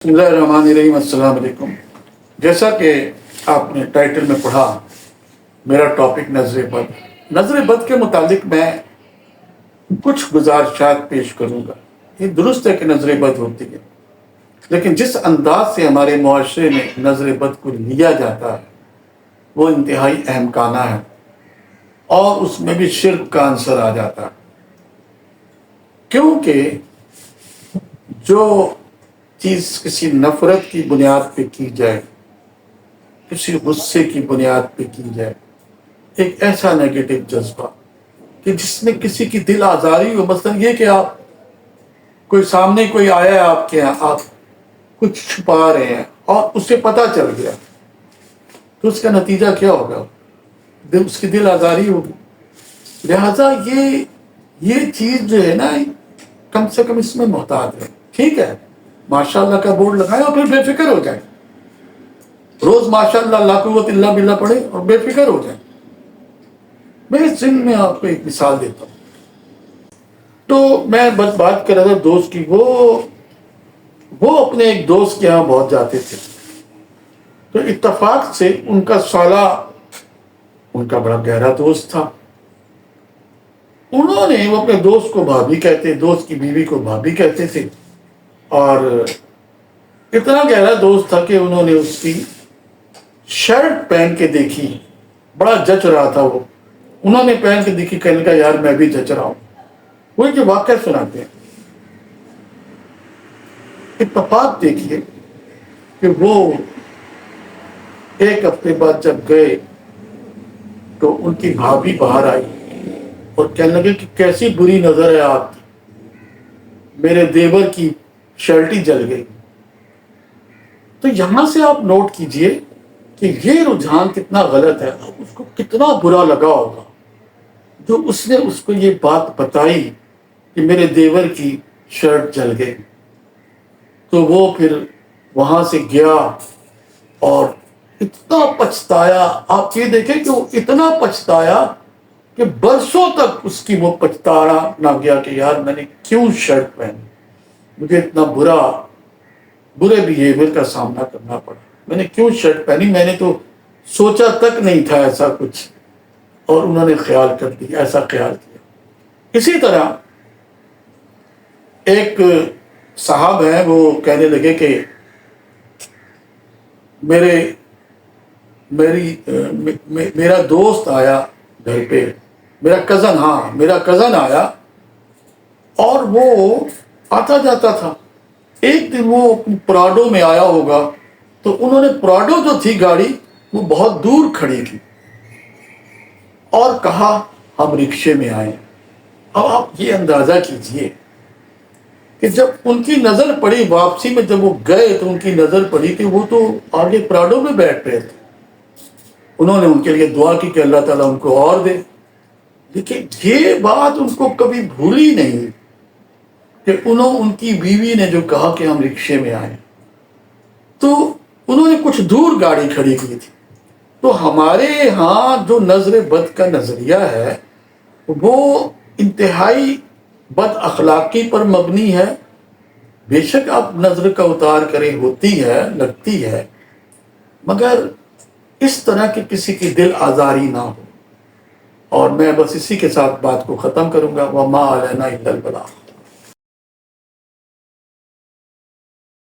بسم اللہ الرحمن الرحیم۔ السلام علیکم۔ جیسا کہ آپ نے ٹائٹل میں پڑھا، میرا ٹاپک نظر بد۔ نظر بد کے متعلق میں کچھ گزارشات پیش کروں گا۔ یہ درست ہے کہ نظر بد ہوتی ہے، لیکن جس انداز سے ہمارے معاشرے میں نظر بد کو لیا جاتا ہے وہ انتہائی احمقانہ ہے، اور اس میں بھی شرک کا عنصر آ جاتا ہے، کیونکہ جو چیز کسی نفرت کی بنیاد پہ کی جائے، کسی غصے کی بنیاد پہ کی جائے، ایک ایسا نیگیٹو جذبہ کہ جس میں کسی کی دل آزاری ہو، مثلا یہ کہ آپ کوئی سامنے کوئی آیا ہے آپ کے یہاں، آپ کچھ چھپا رہے ہیں اور اسے پتہ چل گیا، تو اس کا نتیجہ کیا ہوگا؟ اس کی دل آزاری ہوگی۔ لہذا یہ چیز جو ہے نا، کم سے کم اس میں محتاط ہے۔ ٹھیک ہے، ماشاء اللہ کا بورڈ لگائیں اور پھر بے فکر ہو جائیں، روز ماشاء اللہ لا قوت الا باللہ پڑھیں اور بے فکر ہو جائیں۔ میں اس ذہن میں آپ کو ایک مثال دیتا ہوں۔ تو میں بس بات کر رہا تھا دوست کی، وہ اپنے ایک دوست کے یہاں بہت جاتے تھے، تو اتفاق سے ان کا سالہ ان کا بڑا گہرا دوست تھا۔ انہوں نے، وہ اپنے دوست کو بھابھی کہتے، دوست کی بیوی کو بھابھی کہتے تھے، اور اتنا گہرا دوست تھا کہ انہوں نے اس کی شرٹ پہن کے دیکھی، بڑا جچ رہا تھا وہ، انہوں نے پہن کے دیکھی، کہنے کا یار میں بھی جچ رہا ہوں۔ وہ یہ واقعہ سناتے ہیں۔ اتفاق دیکھیے کہ وہ ایک ہفتے بعد جب گئے تو ان کی بھابھی باہر آئی اور کہنے لگے کہ کیسی بری نظر ہے آپ کی، میرے دیور کی شرٹ ہی جل گئی۔ تو یہاں سے آپ نوٹ کیجئے کہ یہ رجحان کتنا غلط ہے، اس کو کتنا برا لگا ہوگا جو اس نے اس کو یہ بات بتائی کہ میرے دیور کی شرٹ جل گئی۔ تو وہ پھر وہاں سے گیا اور اتنا پچھتایا۔ آپ یہ دیکھیں کہ وہ اتنا پچھتایا کہ برسوں تک اس کی وہ پچھتانا نہ گیا کہ یار میں نے کیوں شرٹ پہنی، مجھے اتنا برے بیہیویئر کا سامنا کرنا پڑا، میں نے کیوں شرٹ پہنی، میں نے تو سوچا تک نہیں تھا ایسا کچھ، اور انہوں نے خیال کر دیا، ایسا خیال کیا۔ اسی طرح ایک صاحب ہیں، وہ کہنے لگے کہ میرا دوست آیا گھر پہ، میرا کزن آیا، اور وہ آتا جاتا تھا۔ ایک دن وہ پراڈو میں آیا ہوگا، تو انہوں نے پراڈو جو تھی گاڑی وہ بہت دور کھڑی کی اور کہا ہم رکشے میں آئے۔ اب آپ یہ اندازہ کیجئے کہ جب ان کی نظر پڑی، واپسی میں جب وہ گئے تو ان کی نظر پڑی کہ وہ تو آگے پراڈو میں بیٹھ رہے تھے۔ انہوں نے ان کے لیے دعا کی کہ اللہ تعالیٰ ان کو اور دے، لیکن یہ بات ان کو کبھی بھولی نہیں کہ ان کی بیوی نے جو کہا کہ ہم رکشے میں آئے، تو انہوں نے کچھ دور گاڑی کھڑی کی تھی۔ تو ہمارے ہاں جو نظر بد کا نظریہ ہے وہ انتہائی بد اخلاقی پر مبنی ہے۔ بے شک آپ نظر کا اتار کریں، ہوتی ہے، لگتی ہے، مگر اس طرح کی کسی کی دل آزاری نہ ہو۔ اور میں بس اسی کے ساتھ بات کو ختم کروں گا۔ وَمَا عَلَيْنَا إِلَّا الْبَلَاغُ۔